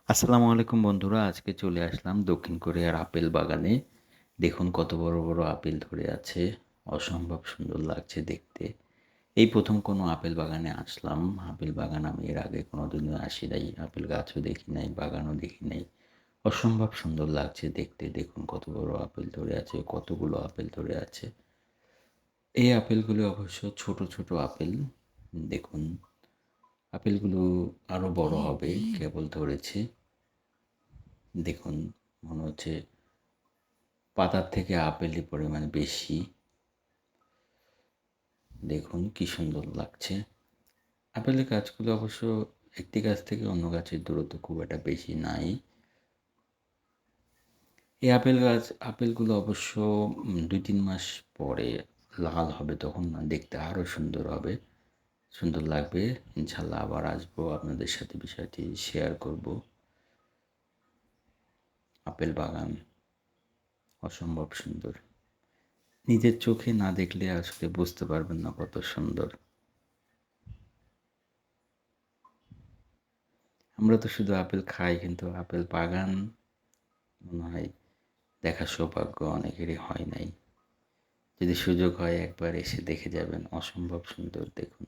আসসালামু আলাইকুম বন্ধুরা। আজকে চলে আসলাম দক্ষিণ কোরিয়ার আপেল বাগানে। দেখুন কত বড়, বড় আপেল ধরে আছে। অসম্ভব সুন্দর লাগছে দেখতে। এই ১ম কোনো আপেল বাগানে আসলাম। আপেল বাগান আমি এর আগে কোনোদিনও আসি নাই। আপেল গাছও দেখি নাই, বাগানও দেখি নাই। অসম্ভব সুন্দর লাগছে দেখতে। দেখুন কত বড় আপেল ধরে আছে, কতগুলো আপেল ধরে আছে। এই আপেলগুলো অবশ্য ছোট, ছোট আপেল। দেখুন আপেলগুলো আরও বড় হবে, কেবল ধরেছে। দেখুন মনে হচ্ছে পাতার থেকে আপেলের পরিমাণ বেশি। দেখুন কি সুন্দর লাগছে। আপেলের গাছগুলো অবশ্য একটি গাছ থেকে অন্য গাছের দূরত্ব খুব একটা বেশি নাই। এই আপেলগুলো অবশ্য ২-৩ মাস পরে লাল হবে, তখন না দেখতে আরও সুন্দর হবে, সুন্দর লাগবে। ইনশাল্লাহ আবার আসবো, আপনাদের সাথে বিষয়টি শেয়ার করব। আপেল বাগান অসম্ভব সুন্দর। নিজের চোখে না দেখলে আসলে বুঝতে পারবেন না কত সুন্দর। আমরা তো শুধু আপেল খাই, কিন্তু আপেল বাগান মনে হয় দেখার সৌভাগ্য অনেকেরই হয় নাই। যদি সুযোগ হয় একবার এসে দেখে যাবেন, অসম্ভব সুন্দর দেখুন।